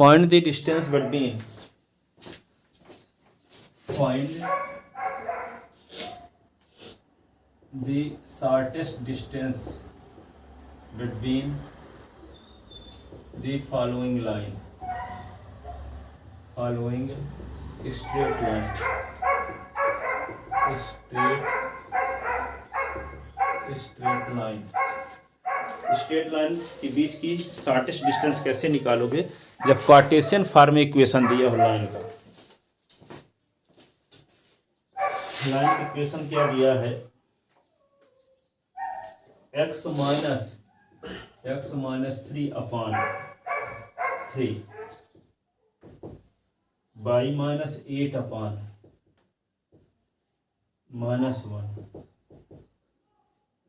Find the distance between. Find the shortest distance between the following line. Following straight line. Straight line. Straight line के बीच की shortest distance कैसे निकालोगे जब Cartesian form में equation दिया हो लाइन का। लाइन का इक्वेशन क्या दिया है, x minus 3/3 y minus 8/-1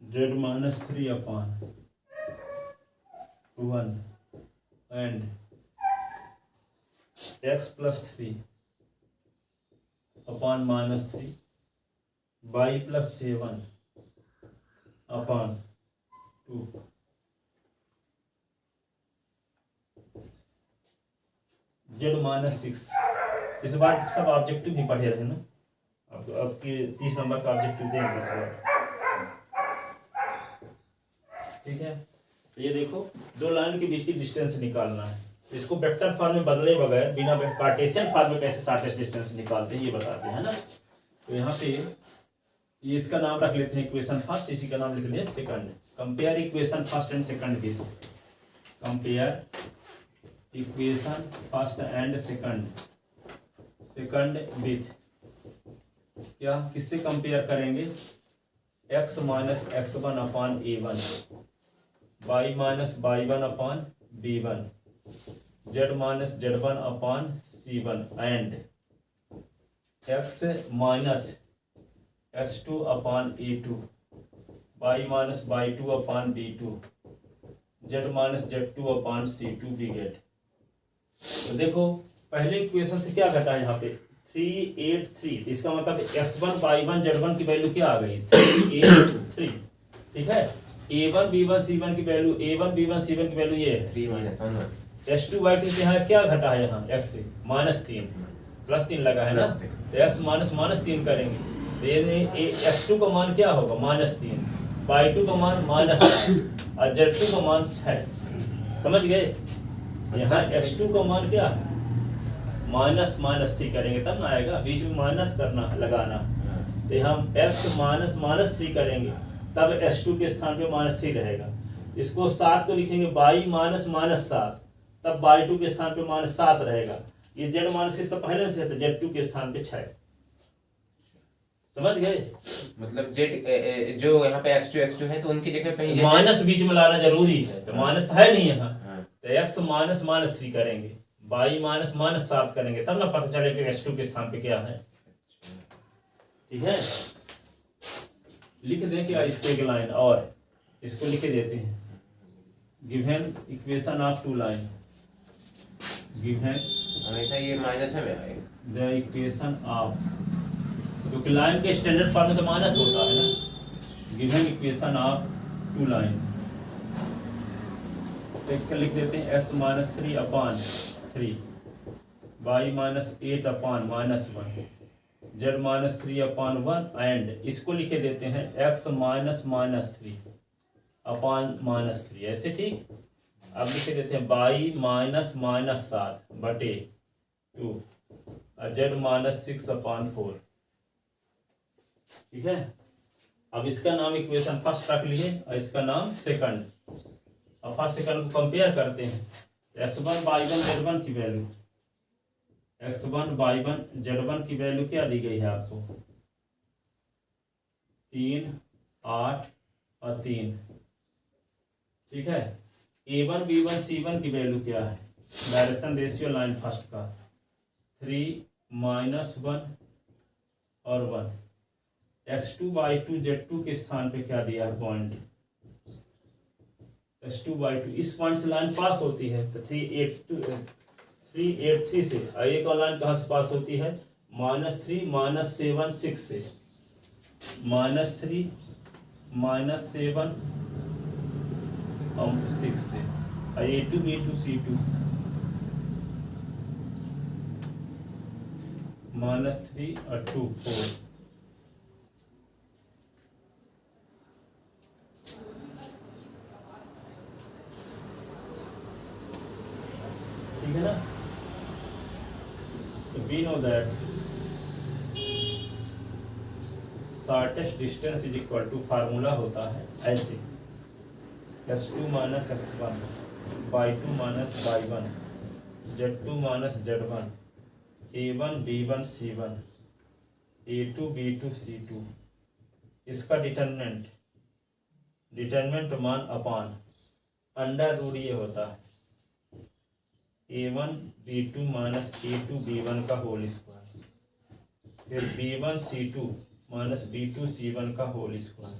z minus 3/1 and x plus 3/-3 y plus 7/2 z minus 6। इस बार सब ऑब्जेक्टिव भी पढ़े रहे ना, अब के 30 नंबर का ऑब्जेक्टिव देंगे इस बार, ठीक है। ये देखो दो लाइन के बीच की डिस्टेंस निकालना है, इसको वेक्टर फॉर्म में बदले बगैर बिना कार्टेशियन फॉर्म में कैसे शॉर्टेस्ट डिस्टेंस निकालते हैं ये बताते हैं ना। तो यहाँ पे ये इसका नाम रख लेते हैं इक्वेशन फर्स्ट, इसी का नाम लिख लें second. Compare equation first and second with, compare equation first and second with, क्या किससे कंपेयर करेंगे, x minus x1/a1 y minus y1/b1 z minus z1/c1 and x minus x2/a2 y minus y2/b2 z minus z2/c2 भी gate. तो देखो पहले equation से क्या घटा है यहाँ पे 383, इसका मतलब x1 y1 z1 की वैल्यू क्या आ गई 383, ठीक है। a1 b1 c1 की वैल्यू a1 b1 c1 की वैल्यू ये है 3 - 1 s2 y2 से यहाँ क्या घटा है, यहाँ x से -3 +3 लगा है ना, तो x -3 करेंगे तो ये x2 का मान क्या होगा -3, y2 का मान -7 और z2 का मान 6, समझ गए। यहाँ s2 का मान क्या है -3 करेंगे तब ना आएगा, बीच में माइनस करना लगाना, तो हम x -3 करेंगे तब s2 के स्थान पे -3 रहेगा। इसको 7 को लिखेंगे y -7 तब y2 के स्थान पे -7 रहेगा। ये z -6 तो पहले से है तो z2 के स्थान पे 6, समझ गए। मतलब z जो यहाँ पे x2 है तो उनकी जगह पे माइनस बीच में लाना जरूरी है, तो माइनस है नहीं यहाँ, तो x -3 करेंगे y -7 करेंगे तब ना पता चलेगा s2 के स्थान पे क्या है, ठीक है। लिख दें क्या इसको एक लाइन और इसको लिख देते हैं, given equation of two line, given हमेशा ये माइनस है द इक्वेशन ऑफ, क्योंकि लाइन के स्टैंडर्ड फॉर्म में तो माइनस होता है ना, given equation of two line लिख देते हैं x -3/3 y -8/-1 z -3/1 एंड इसको लिखे देते हैं x -3/-3 ऐसे, ठीक। अब लिखे देते हैं y -7/2 और z -6/4, ठीक है। अब इसका नाम इक्वेशन फर्स्ट रख लिए और इसका नाम सेकंड, और फर्स्ट सेकंड को कंपेयर करते हैं। x1 y1 z1 की वैल्यू, x1 y1 z1 की वैल्यू क्या दी गई है आपको 3 8 और 3, ठीक है। a1 b1 c1 की वैल्यू क्या है, डायरेक्शन रेशियो लाइन फर्स्ट का 3 -1 और 1, x2 y2 z2 के स्थान पे क्या दिया है पॉइंट x2 y2, इस पॉइंट से लाइन पास होती है तो 383 से, एक और लाइन कहाँ से पास होती है -3 -7 6 से, -3 -7 और 6 से, A2 B2 C2 -3 और 2 4। ठीक है ना। तो we know that shortest distance is equal to, formula होता है ऐसे, x2 minus x1 y2 minus y1 z2 minus z1 a1 b1 c1 a2 b2 c2। इसका डिटरमिनेंट मान अपान अंडर रूट ये होता है a1 b2 minus a2 b1 का whole square, फिर b1 c2 minus b2 c1 का whole square,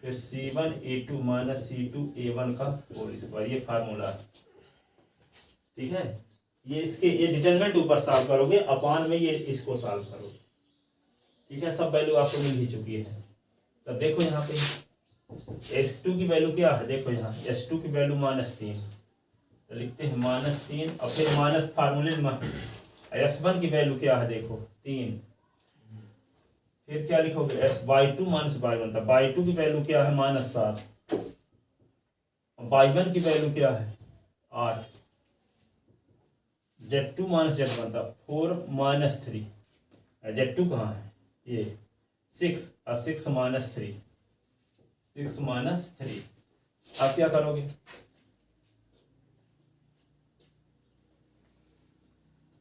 फिर c1 a2 minus c2 a1 का होल स्क्वायर। ये फार्मूला है। ठीक है, ये इसके ये डिटरमिनेंट ऊपर सॉल्व करोगे, अपान में ये इसको सॉल्व करोगे। ठीक है, सब वैल्यू आपको मिल ही चुकी है। तब देखो यहाँ पे s2 की वैल्यू क्या है, देखो यहाँ s2 की वैल्यू -3, तो लिखते हैं -3 और फिर माइनस फार्मूले में s1 की वैल्यू क्या है, देखो 3, फिर क्या लिखोगे y2 माइनस y1 था, y2 की वैल्यू क्या है -7, y1 की वैल्यू क्या है 8, z2 माइनस z1 था 4 -3, z2 कहाँ है ये 6 और 6 -3, 6 -3। आप क्या करोगे,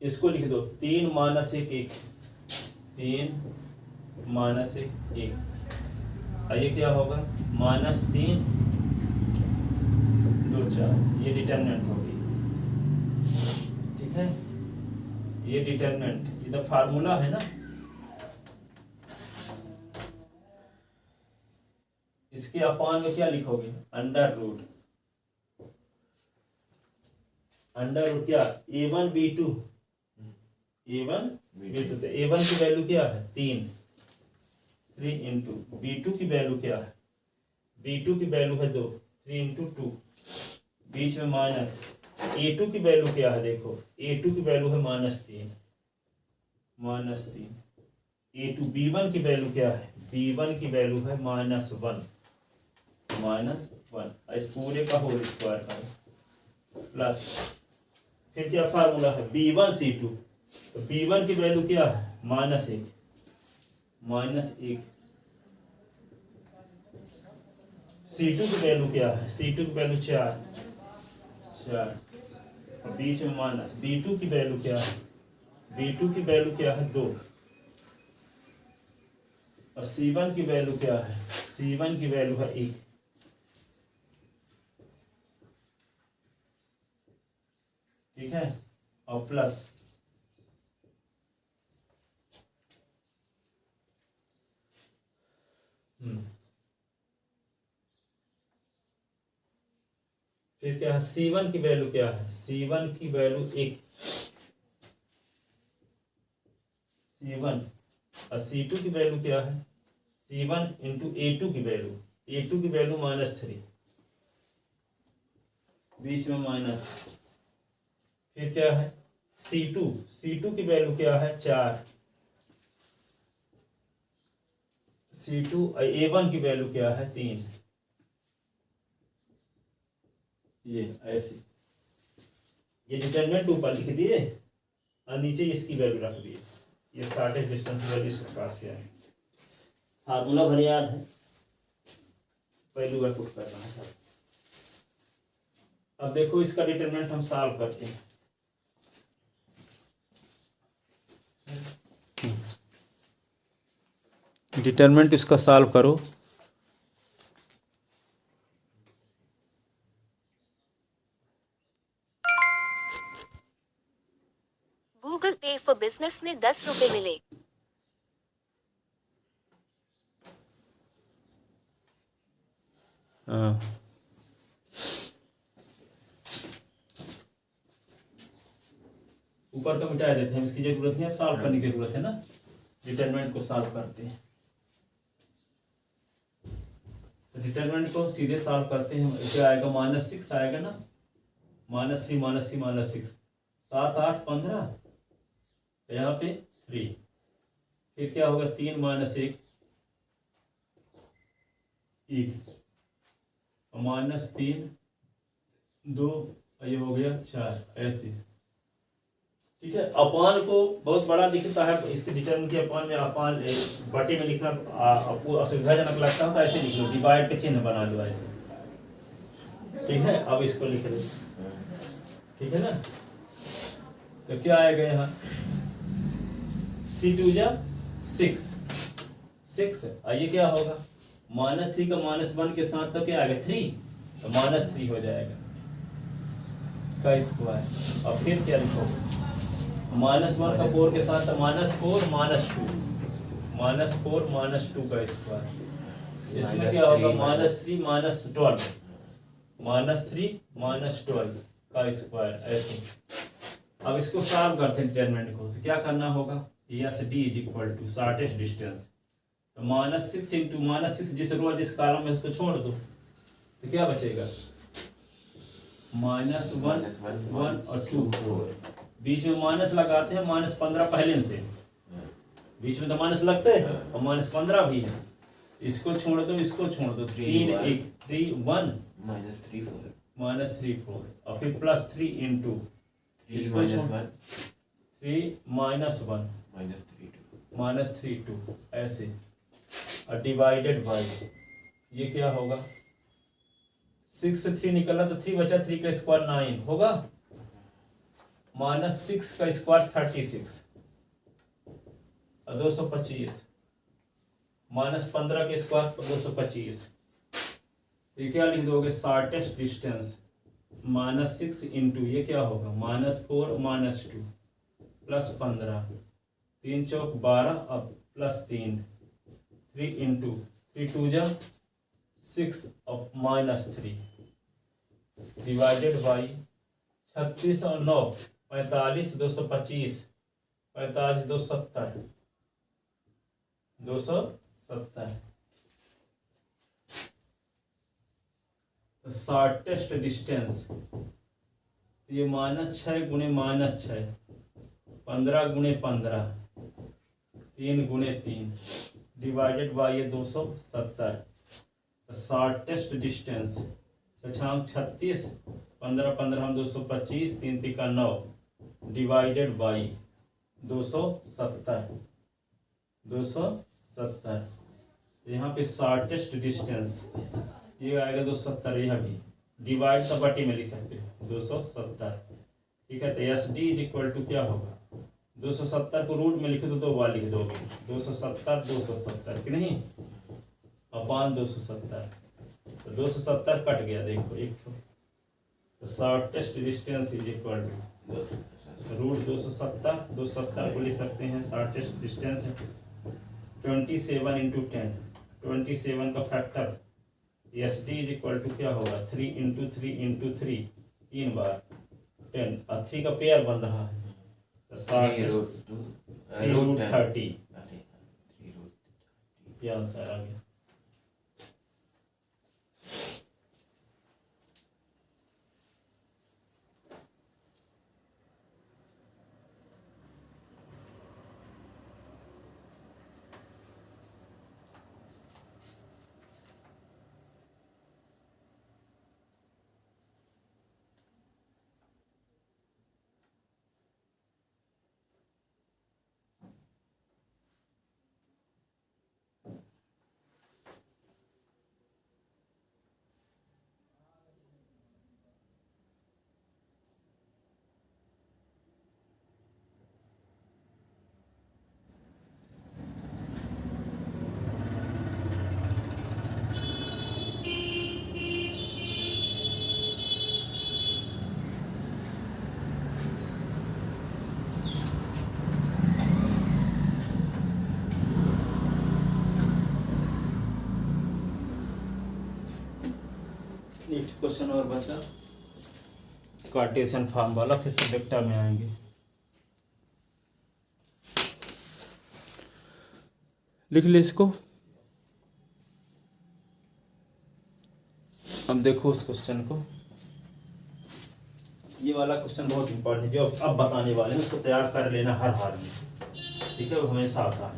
इसको लिख दो 3 -1 1, 3 -1 1, और ये क्या होगा -3 2 4। ये डिटरमिनेंट होगी। ठीक है, ये डिटरमिनेंट इधर फार्मूला है ना, इसके अपान में क्या लिखोगे अंडर रूट क्या a1 b2 तो a1 की वैल्यू क्या है 3 इंटू b2 की वैल्यू क्या है, b2 की वैल्यू है 2, 3 इंटू 2, बीच में माइनस, a2 की वैल्यू क्या है, देखो a2 की वैल्यू है -3, a2 b1 की वैल्यू क्या है, b1 की वैल्यू है -1, इस पूरे का होल स्क्वायर करो प्लस, फिर क्या फार्मूला है b1 c2, तो b1 की वैल्यू क्या है -1, c2 की वैल्यू क्या है, c2 की वैल्यू 4, और बीच में माइनस, b2 की वैल्यू क्या है, b2 की वैल्यू क्या है 2, और c1 की वैल्यू क्या है, c1 की वैल्यू है 1। ठीक है, और प्लस फिर क्या है c1 की वैल्यू क्या है, c1 की वैल्यू 1, c1, और c2 की वैल्यू क्या है c1 इंटू a2 की वैल्यू -3, बीच में माइनस, फिर क्या है c2 की वैल्यू क्या है 4, c2 a1 की वैल्यू क्या है 3। ये ऐसे ये डिटरमिनेंट ऊपर लिख दिए और नीचे इसकी वैल्यू रख दिए। ये शॉर्टेस्ट डिस्टेंस वैल्यू इस प्रकार से है। फार्मूला भर याद है, पहली बार पुट कर रहा है सर। अब देखो इसका डिटरमिनेंट हम सॉल्व करते हैं। डिटरमिनेंट इसका सॉल्व करो। गूगल पे फॉर बिजनेस में 10 रुपए मिले। ऊपर का मिटा देते हैं, इसकी जरूरत नहीं, अब सॉल्व करने की जरूरत है ना। डिटरमिनेंट को सॉल्व करते हैं, डिटरमिनेंट को सीधे सॉल्व करते हैं। क्या आएगा -6 आएगा ना, -3 -3 -6 7 8 15, यहाँ पे 3, फिर क्या होगा 3 माइनस 1 1, माइनस 3 2, ये हो गया 4, ऐसे। ठीक है, अपान को बहुत बड़ा दिखता है, इसके डिटर्मिनेंट के अपान में अपान बटे में लिखना आपको असुविधाजनक लगता है तो ऐसे लिख लो, डिवाइड के चिन्ह बना लो ऐसे। ठीक है, अब इसको लिख लो, ठीक है ना। तो क्या आएगा यहाँ 3 2 जा 6, 6, ये क्या होगा -3 का -1 के साथ तो क्या आएगा 3, तो -3 हो जाएगा का स्क्वायर। और फिर क्या लिखोगे -1 का 4 के साथ तो -4 -2, -4 -2 का स्क्वायर। इसमें क्या होगा -3 -12, -3 -12 का स्क्वायर, ऐसे। अब इसको सॉल्व करते हैं डिटरमिनेंट को, तो क्या करना होगा S D is equal to shortest distance, तो -6 इंटू -6 जिस रो जिस कॉलम में इसको छोड़ दो तो क्या बचेगा -1 और 2 4, बीच में माइनस लगाते हैं -15 पहले से, बीच में तो माइनस लगते हैं और -15 भी है, इसको छोड़ दो इसको छोड़ दो, 3 1 3 1 -3 4 -3 4 और फिर +3 इंटू 3 इसको -1 3 -1 -3 2 -3 2, ऐसे। और डिवाइडेड बाई ये क्या होगा 6 से 3 निकला तो 3 बचा, 3 का स्क्वायर 9 होगा, -6 का स्क्वायर 36 और 225, -15 के स्क्वायर 225। ये क्या लिख दोगे शॉर्टेस्ट डिस्टेंस -6 इंटू ये क्या होगा -4 -2 +15, 3 चौक 12 और +3, 3 इंटू 3 2 जा 6 और -3 डिवाइडेड बाई 36 और 9 45 225, 45 270 270। तो शॉर्टेस्ट डिस्टेंस ये -6 गुणे -6, 15 गुणे 15, 3 गुणे 3 डिवाइडेड बाई ये 270। तो शॉर्टेस्ट डिस्टेंस 36 15 15 हम 225, 3 3 का 9 डिवाइडेड बाई 270 270। यहाँ पे शॉर्टेस्ट डिस्टेंस ये आएगा 270, यह भी डिवाइड तो बटे में लिख सकते हो 270। ठीक है, तो S D is equal to क्या होगा 270 को रूट में लिखे तो 2 बार लिख दोगे 270 270 कि नहीं अपान 270, तो 270 कट गया देखो एक तो shortest distance is equal to root 270 को लिख सकते हैं शॉर्टेस्ट डिस्टेंस है 27 इंटू 10, 27 का factor S D is equal to क्या होगा 3 इंटू 3 इंटू 3 3 बार 10 और 3 का पेयर बन रहा है तो 3√30 ये आंसर आ गया। एक क्वेश्चन और बचा कार्टेशियन फॉर्म वाला, फिर से वेक्टर में आएंगे। लिख ले इसको। अब देखो उस क्वेश्चन को, ये वाला क्वेश्चन बहुत इंपॉर्टेंट है जो अब बताने वाले हैं, उसको तैयार कर लेना हर हाल में। ठीक है, वो हमेशा आता है।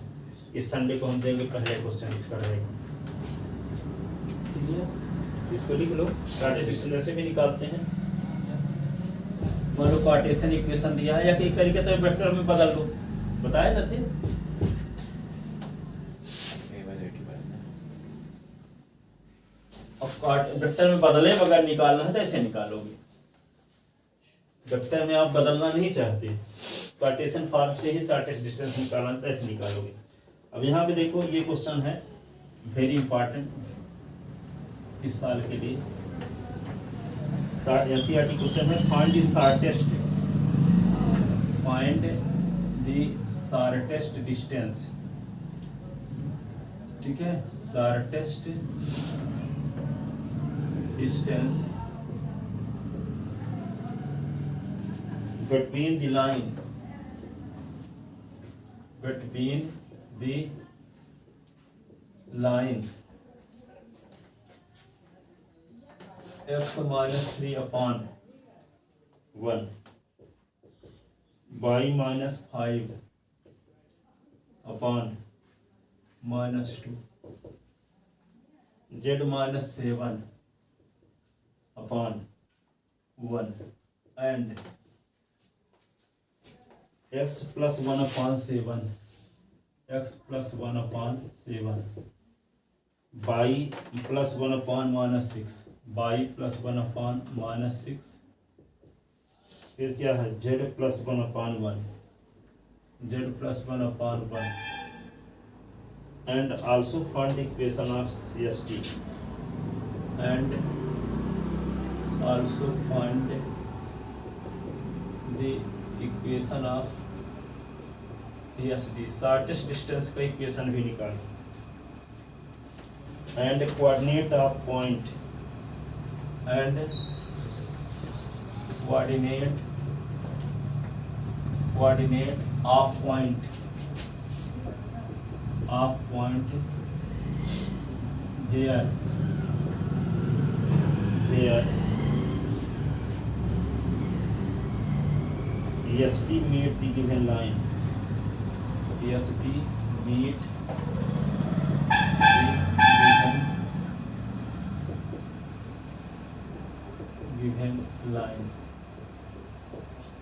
इस संडे को हम देंगे पहले क्वेश्चन इसका रहेगा, ठीक है। इसको लिख लो, कार्टेशियन डिस्टेंस ऐसे भी निकालते हैं। मान लो कार्टेशियन इक्वेशन दिया है, या कि एक तरीके तो वेक्टर में बदल दो, बताए ना थे। अब वेक्टर में बदले अगर निकालना है तो ऐसे निकालोगे। वेक्टर में आप बदलना नहीं चाहते, कार्टेशियन फॉर्म से ही शॉर्टेस्ट डिस्टेंस निकालना है तो ऐसे निकालोगे। अब यहाँ पे देखो, ये क्वेश्चन है वेरी इंपॉर्टेंट इस साल के लिए। एनसीईआरटी क्वेश्चन है, फाइंड द शॉर्टेस्ट डिस्टेंस, ठीक है, shortest distance between the line x minus 3 upon 1 y minus 5 upon minus 2 z minus 7 upon 1 and x plus 1 upon 7, x plus 1 upon 7, y plus 1 upon minus 6, y plus 1 upon minus 6, फिर क्या है z plus 1 upon 1, z plus 1 upon 1, and also find the equation of CST, and also find the equation of PSD, shortest distance का equation भी निकाल, and coordinate of point, and coordinate of point here EST meet the given line, EST meet the given line।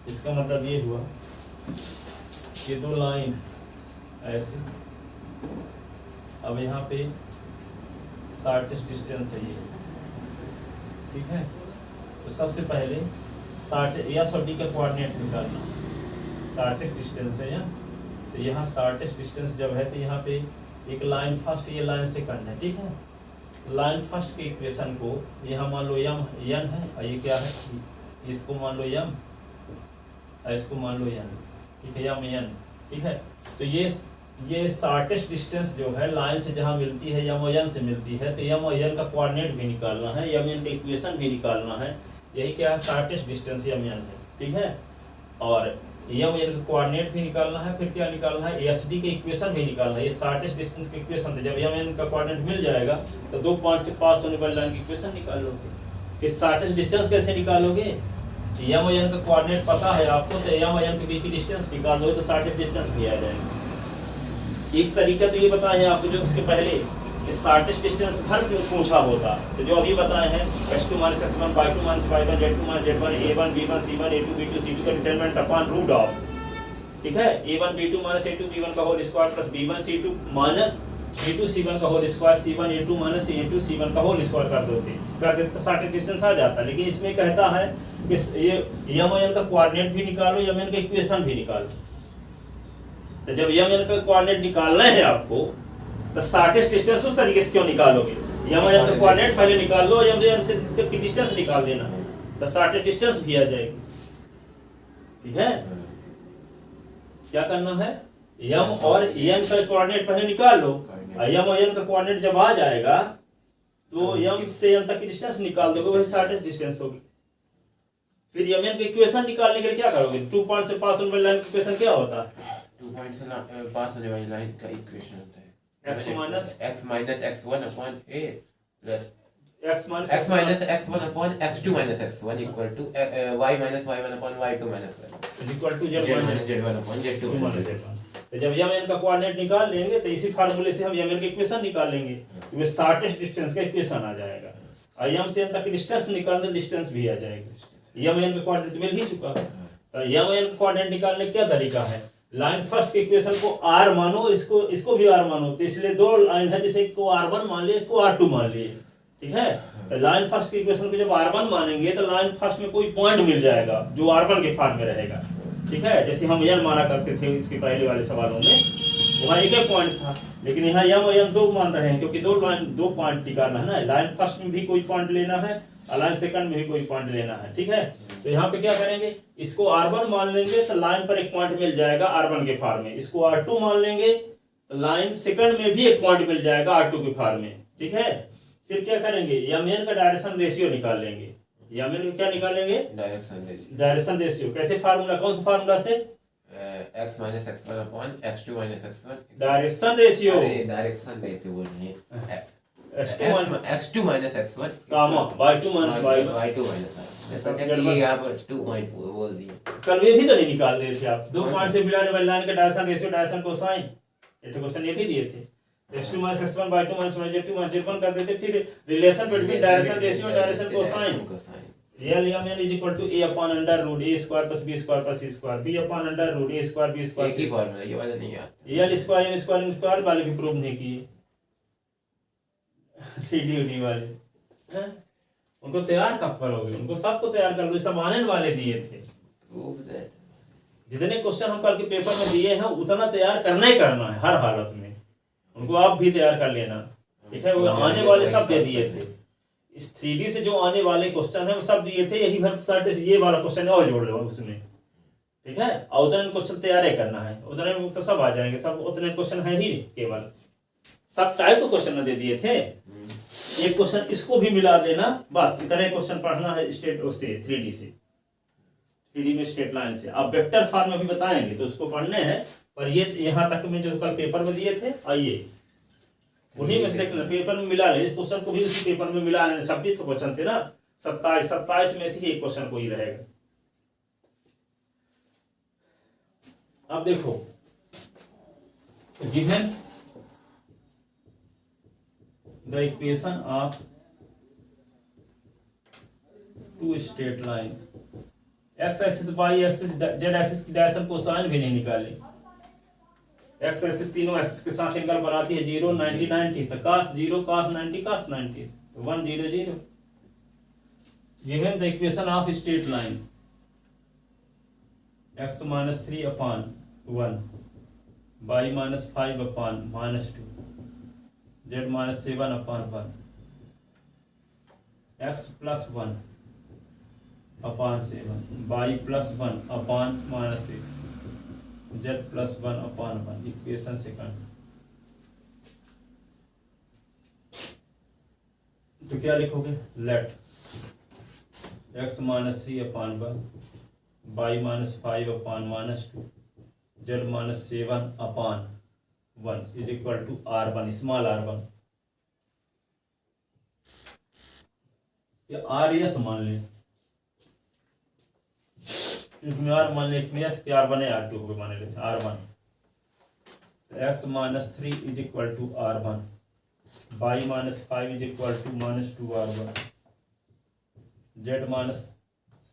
इसका मतलब ये हुआ कि दो line ऐसे, अब यहाँ पे शॉर्टेस्ट डिस्टेंस है ये, ठीक है। तो सबसे पहले या डी का कोऑर्डिनेट निकालना, शॉर्टेस्ट डिस्टेंस है यहाँ, तो यहाँ शॉर्टेस्ट डिस्टेंस जब है तो यहाँ पे एक लाइन फर्स्ट ये लाइन से करना है, ठीक है। लाइन फर्स्ट के इक्वेशन को यहाँ मान लो यम एन है, और ये क्या है, इसको मान लो यम, और इसको मान लो एन, ठीक है, यम एन, ठीक है। तो ये शॉर्टेस्ट डिस्टेंस जो है लाइन से जहाँ मिलती है यम एन से मिलती है, तो यम एन का कोऑर्डिनेट भी निकालना है, यम एन का इक्वेशन भी निकालना है, यही क्या है शॉर्टेस्ट डिस्टेंस यम एन है, ठीक है। और यम एन का कोऑर्डिनेट भी निकालना है, फिर क्या निकालना है, एसडी के इक्वेशन भी निकालना है। ये शॉर्टेस्ट डिस्टेंस के इक्वेशन थे, जब यम एन का कोऑर्डिनेट मिल जाएगा तो दो पॉइंट से पास होने वाली लाइन की इक्वेशन निकाल लोगे। फिर शॉर्टेस्ट डिस्टेंस कैसे निकालोगे, यम एन का कोऑर्डिनेट पता है आपको, तो यम एन के बीच की डिस्टेंस निकाल दोगे तो शॉर्टेस्ट डिस्टेंस भी आ जाएगा। एक तरीका तो ये बताया आपको जो उसके पहले शॉर्टेस्ट डिस्टेंस हर पूछा होता, तो जो अभी बताए हैं x2 - x1 y2 - y1 z2 - z1 a1 b1 c1 a2 b2 c2 का डिटरमिनेंट अपॉन रूट ऑफ, ठीक है, a1 b2 - a2 b1 का whole square plus b1 c2 minus b2 c1 का whole square c1 a2 minus a2 c1 का whole square कर देते तो shortest distance आ जाता। लेकिन इसमें कहता है कि ये यम एन का कोऑर्डिनेट भी निकालो, यम एन का इक्वेशन भी निकालो। तो जब यम एन का कोऑर्डिनेट निकालना है आपको, तो शॉर्टेस्ट डिस्टेंस उस तरीके से क्यों निकालोगे, यम एन का कोऑर्डिनेट पहले निकाल लो, यम एन से की डिस्टेंस निकाल देना, तो शॉर्टेस्ट डिस्टेंस भी आ जाएगी, ठीक है। क्या करना है, यम और एन का कोऑर्डिनेट पहले निकाल लो, यम और एन का कोऑर्डिनेट जब आ जाएगा तो यम से एन तक की डिस्टेंस निकाल दोगे, वही शॉर्टेस्ट डिस्टेंस होगी। फिर यम एन का इक्वेशन निकालने के लिए क्या करोगे, 2 पॉइंट से पास होने वाली लाइन का इक्वेशन क्या होता है, 2 पॉइंट से पास होने वाली लाइन का इक्वेशन होता है x minus x1 upon a plus x minus x1 upon x2 minus x1 equal to y minus y1 upon y2 minus y1 is equal to z1 upon z2 minus z1। तो जब M N का coordinate निकाल लेंगे तो इसी फार्मूले से हम यम एन की इक्वेशन निकाल लेंगे, तो वे शॉर्टेस्ट डिस्टेंस का इक्वेशन आ जाएगा। और यम से एन तक डिस्टेंस निकालने डिस्टेंस भी आ जाएगा। यम एन का कोऑर्डिनेट मिल ही चुका है, तो यम एन का कोऑर्डिनेट निकालने का क्या तरीका है, लाइन फर्स्ट के इक्वेशन को आर मानो, इसको भी आर मानो, तो इसलिए दो लाइन है, जैसे को R1 मान लिए, को R2 मान लिए, ठीक है। तो लाइन फर्स्ट के इक्वेशन को जब R1 मानेंगे तो लाइन फर्स्ट में कोई पॉइंट मिल जाएगा जो R1 के फॉर्म में रहेगा, ठीक है। जैसे हम यम माना करते थे इसके पहले वाले सवालों में, वहाँ एक ही पॉइंट था, लेकिन यहाँ यम और यम दो मान रहे हैं, क्योंकि दो पॉइंट निकालना है ना, लाइन फर्स्ट में भी कोई पॉइंट लेना है और लाइन सेकंड में भी कोई पॉइंट लेना है, ठीक है। तो यहाँ पे क्या करेंगे, इसको R1 मान लेंगे तो लाइन पर एक पॉइंट मिल जाएगा R1 के फॉर्म में, इसको R2 मान लेंगे तो लाइन सेकंड में भी एक पॉइंट मिल जाएगा R2 के फॉर्म में, ठीक है। फिर क्या करेंगे, यम एन का डायरेक्शन रेशियो निकाल लेंगे। यम एन क्या निकालेंगे, डायरेक्शन रेशियो। कैसे फार्मूला, कौन सा फार्मूला से, x minus x1 upon x2 minus x1 direction ratio, direction ratio बोलिए x2 minus x1 कामा y2 minus y1 y2 minus मैं सोचा कि ये आप 2.4 बोल दिए। कल ये भी तो नहीं निकाल दिए थे आप, दो पॉइंट से मिलाने वाली लाइन का डायरेक्शन रेशियो, डायरेक्शन कोसाइन, ये तो क्वेश्चन ये भी दिए थे। x2 minus x1 y2 minus z2 minus z1 कर देते, फिर रिलेशन बिटवीन डायरेक्शन रेशियो और direction cosine, real M N is equal to a upon under root a square plus b square plus c square, b upon under root a square b square, एक ही formula, ये वाला नहीं आता। Real square m square m square वाले भी prove नहीं किए 3D वाले हैं, उनको तैयार कब करोगे, उनको सबको तैयार कर लो, सब आने वाले दिए थे। जितने क्वेश्चन हम कल के पेपर में दिए हैं उतना तैयार करना ही करना है हर हालत में, उनको आप भी तैयार कर लेना, ठीक है। वो आने वाले सब दे दिए थे, इस 3D से जो आने वाले क्वेश्चन है वो सब दिए थे, यही भर सर्ट ये वाला क्वेश्चन और जोड़ लो उसमें, ठीक है। और उतने क्वेश्चन तैयार ही करना है, उतने में तो सब आ जाएंगे, सब उतने क्वेश्चन है ही, केवल सब टाइप के क्वेश्चन दे दिए थे, एक क्वेश्चन इसको भी मिला देना, बस इतने क्वेश्चन पढ़ना है स्टेट उससे 3D से, 3D में स्ट्रेट लाइन से। अब वेक्टर फॉर्म में भी बताएंगे तो उसको पढ़ने हैं, पर ये यहाँ तक में जो कल पेपर में दिए थे, आइए उन्हीं में से देख लेना, पेपर में मिला ले, इस क्वेश्चन को भी उसी पेपर में मिला लेना। 26 तो क्वेश्चन थे ना, 27 में से ही एक क्वेश्चन को ही रहेगा। अब देखो given the equation of two straight line, X axis Y axis Z axis की डायरेक्शन कोसाइन भी नहीं निकाले, एक्स एक्सिस तीनों एक्सिस के साथ एंगल बनाती है 0 90 90, तो cos 0 cos 90 cos 90, 1 0 0। Given the equation of straight line x minus 3 upon 1, y minus 5 upon minus 2, z minus 7 upon 1, x plus 1 upon 7, y plus 1 upon minus 6, z plus 1 upon 1, equation second. तो क्या लिखोगे, late x minus 3 upon 1, y minus 5 upon minus 2, z minus 7 upon 1 is equal to r1, small r1, या R S मान लें, इसमें are मान लें, इसमें एस के r1 है r2 को मान लेते हैं r1, x minus 3 is equal to r1, y minus 5 is equal to minus 2 r1, z minus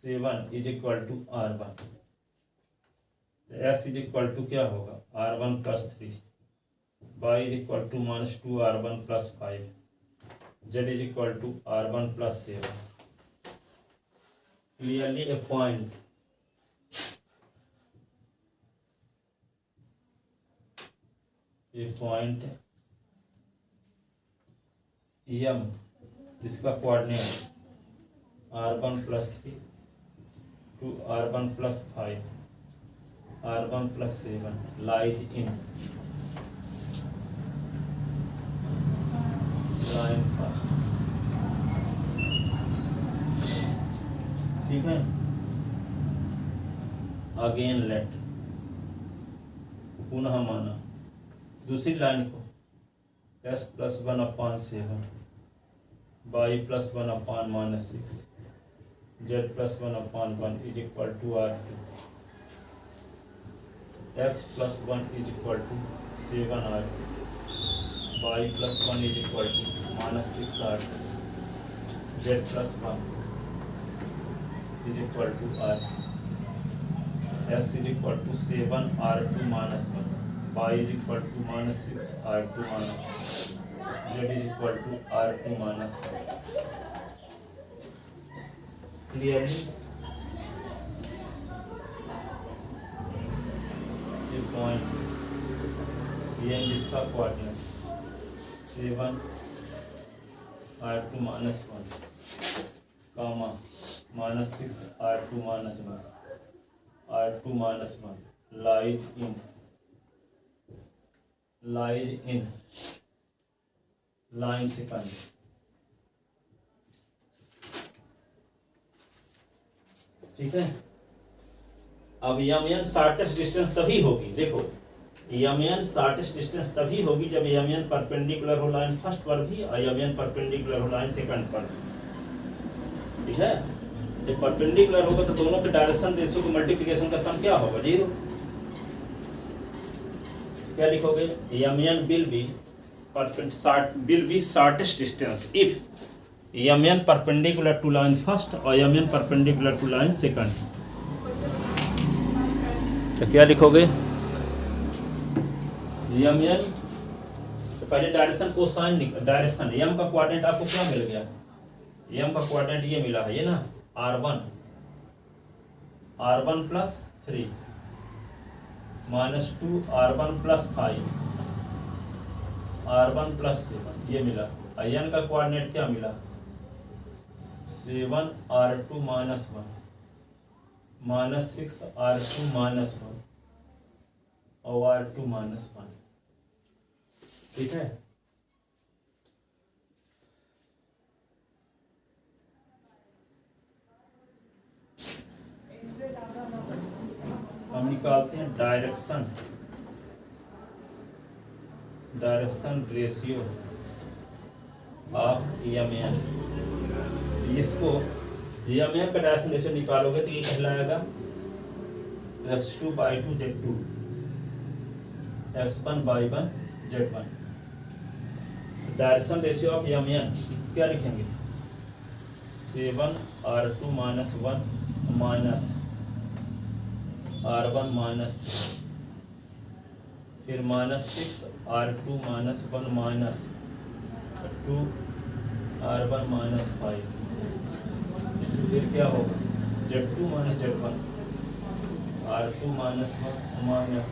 7 is equal to r1, s is equal to क्या होगा, r1 plus 3, y is equal to minus 2 r1 plus 5, z is equal to r1 plus 7. Clearly a point m, इसका coordinate r1 plus 3 to r1 plus 5, r1 plus 7 lies in line first, ठीक है। Again let, पुनः माना दूसरी line को s plus 1 upon 7, y plus 1 upon minus 6, z plus 1 upon 1 is equal to r2, x plus 1 is equal to 7r, y plus 1 is equal to minus 6r, z plus 1 is equal to r, s is equal to 7r2 minus 1, y is equal to minus 6r2 minus 1, z is equal to r2 minus 1। Clearly ये point ये जिसका coordinate 7r2 minus 1 comma minus 6r2 minus 1 r2 minus 1 lies in line second. ठीक है, अब Yemen shortest distance तभी होगी, देखो Yemen shortest distance तभी होगी जब यमन परपेंडिकुलर हो लाइन फर्स्ट पर भी और यमन परपेंडिकुलर हो लाइन सेकंड पर भी। ठीक है, जब परपेंडिकुलर होगा तो दोनों के डायरेक्शन रेशियो के मल्टीप्लिकेशन का सम क्या होगा? 0। क्या लिखोगे? M N will be shortest distance if M N perpendicular to line first और M N perpendicular to line second. तो क्या लिखोगे? यमन तो पहले डायरेक्शन को साइन डायरेक्शन यम का कोऑर्डिनेट आपको क्या मिल गया? यम का कोऑर्डिनेट ये मिला है, ये ना r1 plus 3 minus 2 r1 plus 5 r1 plus 7 ये मिला। एन का कोऑर्डिनेट क्या मिला? 7r2 minus 1 minus 6r2 minus 1 और r2 माइनस 1। ठीक है, हम निकालते हैं डायरेक्शन रेशियो ऑफ यमन। इसको यमन का डायरेक्शन रेशियो निकालोगे तो ये कहलाएगा x2/2 z2 x1/1 z1। Direction ratio of Yemen क्या लिखेंगे? 7r2 minus 1 minus r1 minus 3 फिर minus 6r2 minus 1 minus 2r1 minus 5 फिर क्या होगा? z2 minus z1 r2 minus 1 minus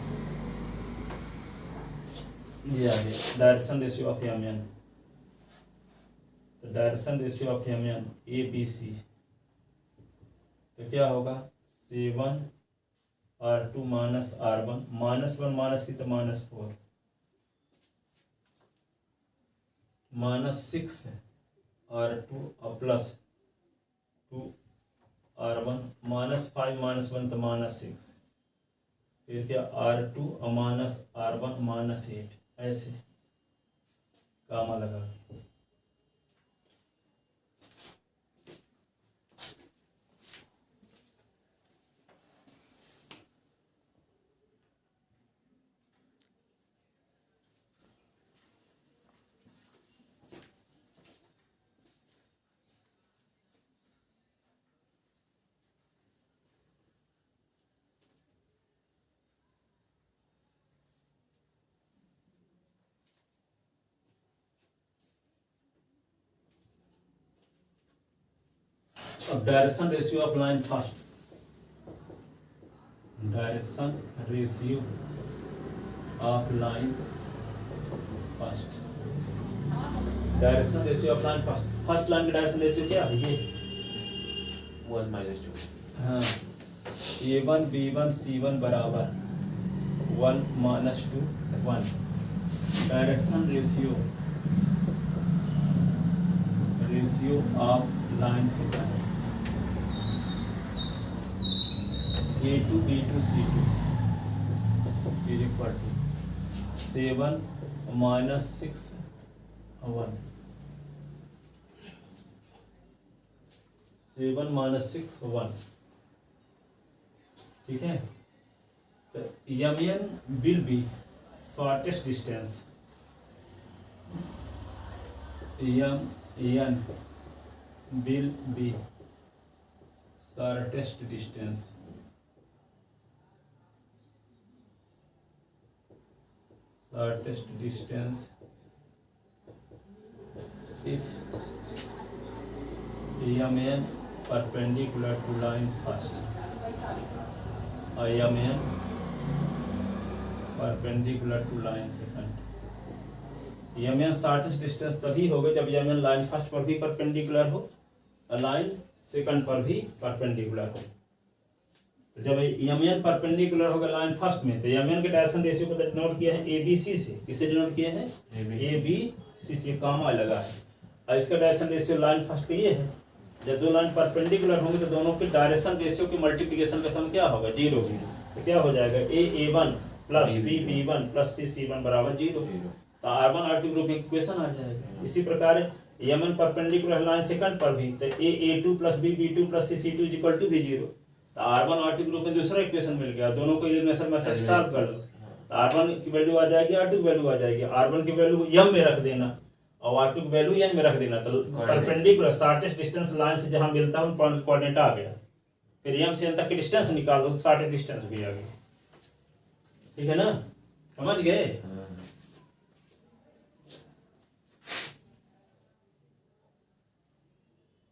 ये आ गया डायरेक्शन रेशियो ऑफ यमन। तो direction ratio of Yemen ABC तो क्या होगा? 7r2 minus r1 minus 1 minus 3 तो माइनस 4 माइनस 6r2 और प्लस 2r1 माइनस 5 माइनस 1 तो माइनस 6 फिर क्या r2 और माइनस r1 माइनस 8 ऐसे कामा लगा। अब direction ratio of line first, direction ratio of line first, direction ratio of line first line का डायरेक्शन रेशियो क्या है? ये 1 minus 2। हाँ, A1 B1 C1 बराबर 1 minus 2 1। Direction ratio of line second A2 B2 C2 is equal to 7 minus 6 1 7 minus 6 1। ठीक है, तो MN will be shortest distance, MN will be shortest distance if MN perpendicular to line first, MN perpendicular to line second। MN shortest distance तभी होगा जब MN line first पर भी perpendicular हो और लाइन सेकंड पर भी परपेंडिकुलर हो। तो जब MN परपेंडिकुलर होगा लाइन फर्स्ट में, तो MN के डायरेक्शन रेशियो को डिनोट किया है ABC से। किसे डिनोट किया है? ABC से, कामा लगा है। और इसका डायरेक्शन रेशियो लाइन फर्स्ट का ये है। जब दो लाइन परपेंडिकुलर होंगे तो दोनों के डायरेक्शन रेशियो के मल्टीप्लिकेशन का सम क्या होगा? 0 होगा। तो क्या हो जाएगा? A1 plus B1 plus C1 बराबर 0। तो R1 R2 ग्रुप में इक्वेशन आ जाएगा। इसी प्रकार MN परपेंडिकुलर लाइन सेकंड पर भी, तो A2 plus B2 plus C2 equal to भी 0। तो R1 R2 ग्रुप में दूसरा इक्वेशन मिल गया। दोनों को एलिमिनेशन मेथड सॉल्व कर लो। तो R1 की वैल्यू आ जाएगी, R2 की वैल्यू आ जाएगी। R1 की वैल्यू M में रख देना और R2 की वैल्यू N में रख देना। तो परपेंडिकुलर शॉर्टेस्ट डिस्टेंस लाइन से जहां मिलता है कोऑर्डिनेट आ गया। फिर M से N तक की डिस्टेंस निकाल दो तो शॉर्टेस्ट डिस्टेंस भी आ गया। ठीक है ना? समझ गए?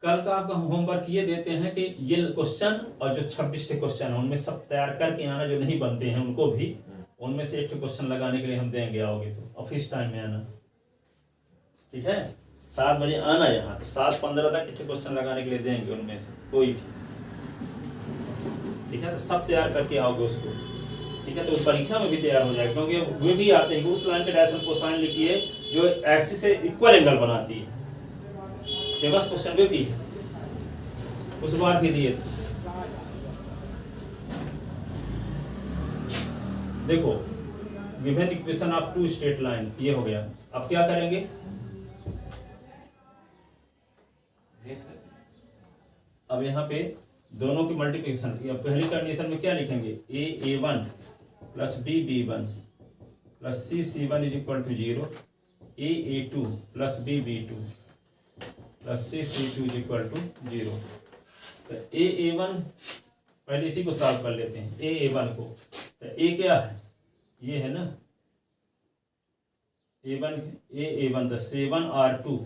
कल का आपका होमवर्क ये देते हैं कि ये क्वेश्चन और जो 26 क्वेश्चन है उनमें सब तैयार करके आना, जो नहीं बनते हैं उनको भी उनमें से एक क्वेश्चन लगाने के लिए हम देंगे। आओगे तो ऑफिस टाइम में आना, ठीक है? 7 बजे आना यहाँ, तो 7:15 तक एक क्वेश्चन लगाने के लिए देंगे उनमें से कोई भी। ठीक है? तो सब तैयार करके आओगे उसको, ठीक है? तो परीक्षा में भी तैयार हो जाएगा, क्योंकि वे भी आते हैं कि उस लाइन के डायरेक्शन कोसाइन लिखिए जो एक्सिस से इक्वल एंगल बनाती है। फेमस क्वेश्चन वे भी उस बार भी दिए थे। देखो, given equation of two straight line, ये हो गया। अब क्या करेंगे? अब यहाँ पे दोनों की मल्टीप्लिकेशन, पहली कंडीशन में क्या लिखेंगे? A1 plus B1 plus C1 is equal to 0, A2 plus B2 plus C2 is equal to 0। तो A1 पहले इसी को सॉल्व कर लेते हैं। A1 को, तो A क्या है? ये है ना A1 तो 7R2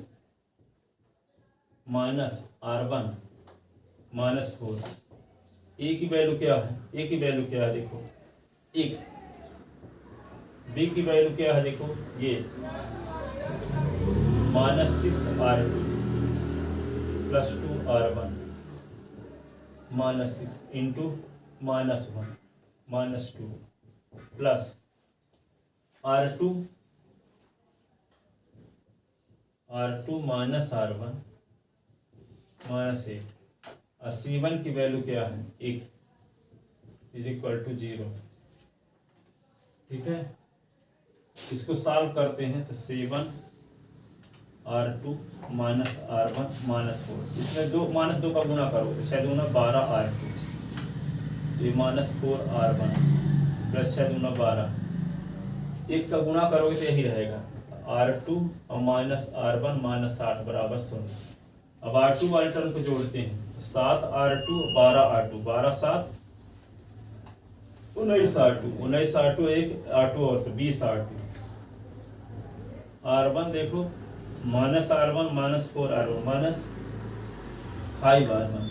minus R1 minus 4। A की वैल्यू क्या है? A की वैल्यू क्या है? देखो 1। B की वैल्यू क्या है? देखो ये minus 6R2 plus 2R1 minus 6 into minus 1 minus 2 plus R2 minus R1 minus 8 और C1 की वैल्यू क्या है? 1 इज इक्वल टू 0। ठीक है? इसको सॉल्व करते हैं तो 7R2 माइनस R1 माइनस 4, इसमें माइनस 2 का गुना करो तो 6 दूना 12R2, ये माइनस 4R1 प्लस 6 दूना 12, एक का गुना करोगे तो यही रहेगा R2 और माइनस R1 माइनस 8 बराबर 0। अब R2 वाले टर्म को जोड़ते हैं, 7R2 12R2, 12 7 19R2, 19R2 एक R2 और तो 20R2। R1 देखो minus R1 minus 4R1 minus 5R1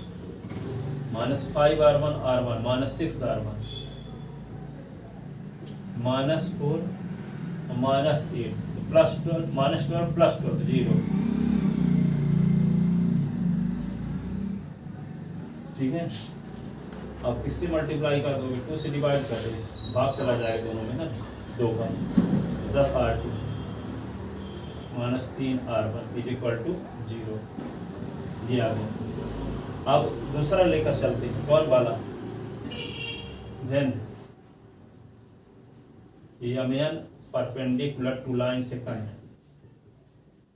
minus 5R1 R1 minus 6R1 minus 4 minus 8 तो प्लस 12 माइनस 12 प्लस 12 0। ठीक है? अब किससे मल्टीप्लाई कर दोगे? 2 से डिवाइड कर दो, भाग चला जाएगा दोनों में ना 2 का। 10R2 minus 3R1 is equal to 0। ये आ गया। अब दूसरा लेकर चलते हैं, कौन वाला? Then MN perpendicular to line second,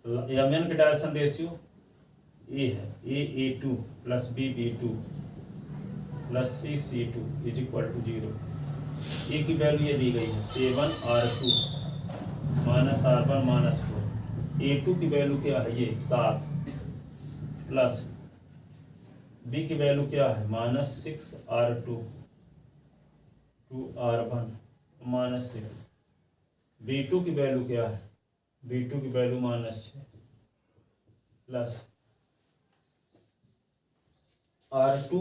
तो MN के डायरेक्शन रेशियो A है, A2 plus B2 plus C2 is equal to 0। A की वैल्यू ये दी गई है 7R2 minus R1 minus 4। A2 की वैल्यू क्या है ये 7 प्लस B की वैल्यू क्या है minus 6R2 2R1 minus 6। B2 की वैल्यू क्या है B2 की value minus 6 plus R2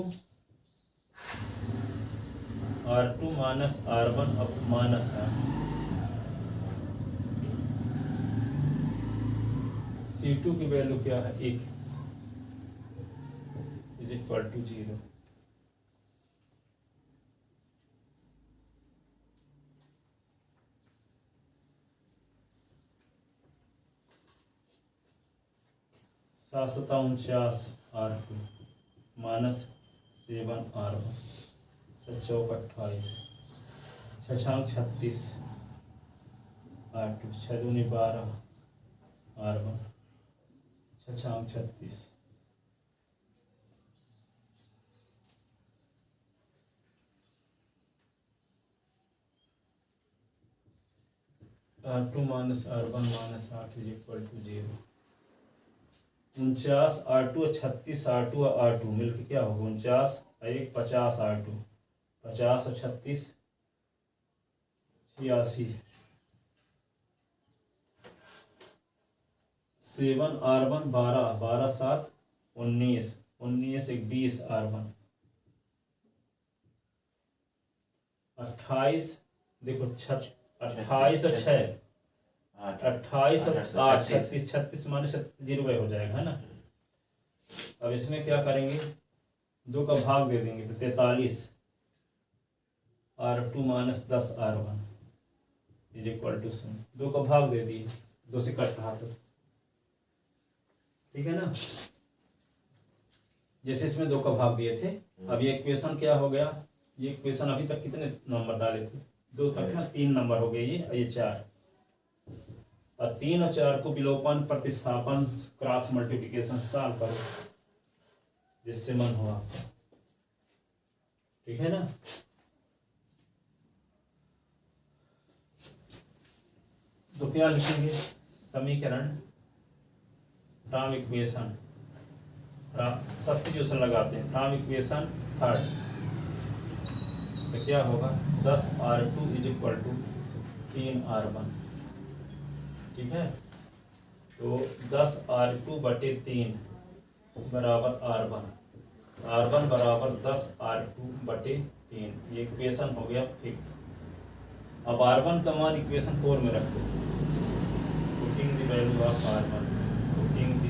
minus R1 अब माइनस है। C2 की वैल्यू क्या है 1 इज इक्वल टू 0। सात सता 49 R2 माइनस 7R1 7 28 छछांक 36 R2 6 दूनी 12 R1 छछांक 36 R2 minus R1 minus 8 is equal to 0। 49 R2 और 36 R2 और R2 मिलकर क्या होगा 49 और 1 50 R2 50 और 36 86 7R1 12 12 7 19 19 1 20 R1 28 देखो 28 और 6 28 और 8 36 36 माइनस 0 हो जाएगा है ना। अब इसमें क्या करेंगे 2 का भाग दे देंगे तो 43 R2 minus 10 R1 is equal to 0। 2 का भाग दे दिए 2 से कट रहा तो ठीक है ना। जैसे इसमें 2 का भाग दिए थे अब ये इक्वेशन क्या हो गया ये इक्वेशन अभी तक कितने नंबर डाले थे 2 तक ना 3 नंबर हो गए ये 4 और 3 और 4 को विलोपन प्रतिस्थापन क्रॉस मल्टीप्लिकेशन सॉल्व करो जिससे मन हो आपका ठीक है ना। तो क्या लिखेंगे समीकरण फ्रॉम इक्वेशन सब्स्टिट्यूशन लगाते हैं फ्रॉम इक्वेशन थर्ड तो क्या होगा 10R2 is equal to 3R1 ठीक है। तो 10R2 बटे 3 बराबर R1 बराबर 10R2 बटे 3 ये इक्वेशन हो गया 5th। अब R1 का मान इक्वेशन 4 में रख दो putting the value of R1 putting the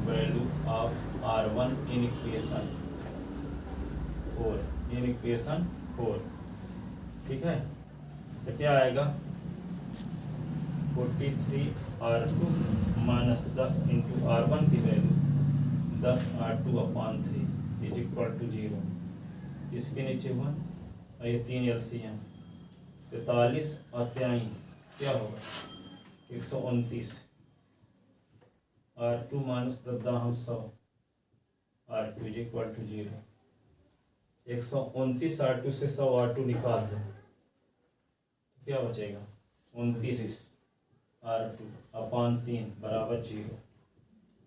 value of R1 in equation 4 ठीक है। तो क्या आएगा 43R2 माइनस 10 इंटू R1 की value 10R2 upon 3 is equal to 0। इसके नीचे 1 और ये 3 LCM 43 और 3 क्या होगा 129 R2 minus 100 R2 is equal to 0। 129 R2 से 100 R2 निकाल दो क्या बचेगा 29 R2 अपॉन 3 बराबर 0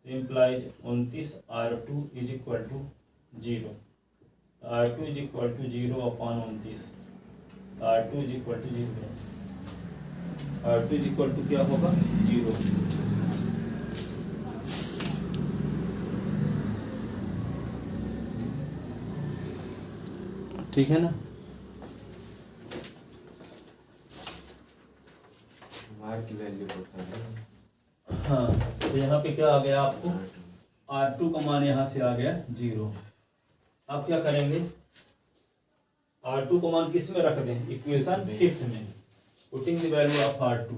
implies 29 R2 is equal to 0। R2 is equal to 0 upon 29 R2 is equal to 0 R2 is equal to क्या होगा 0। ठीक है ना। R की वैल्यू पुट करना हाँ तो यहाँ पे क्या आ गया आपको R2 का मान यहाँ से आ गया 0। आप क्या करेंगे R2 को मान किस में रख दें इक्वेशन 5th में putting the value of R2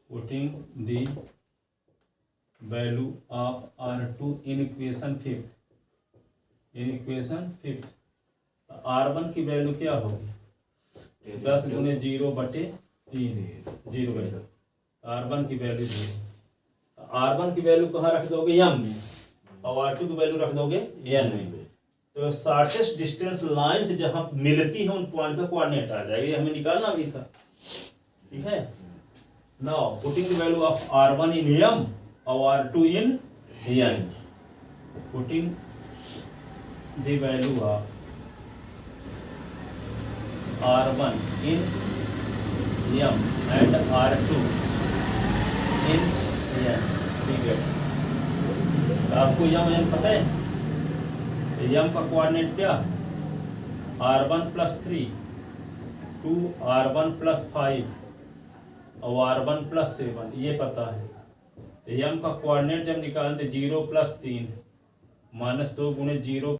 putting the value of R2 in equation 5th R1 की वैल्यू क्या होगी 10 गुने 0 बटे 3 0 है R1 की वैल्यू 0। R1 की वैल्यू कहाँ रख दोगे m में और R2 की वैल्यू रख दोगे n में। तो शॉर्टेस्ट डिस्टेंस लाइन से जहां मिलती है उन पॉइंट का कोऑर्डिनेट आ जाएगा, ये हमें निकालना भी था। ठीक है, now putting the value of r1 in m और r2 in n, putting the value of r1 in m and r2 in n, ठीक है। तो आपको m पता है, m का कोऑर्डिनेट क्या, r1 + 3 2 r1 + 5 और r1 + 7, ये पता है। तो m का कोऑर्डिनेट जब निकालते 0 + 3 -2 × 0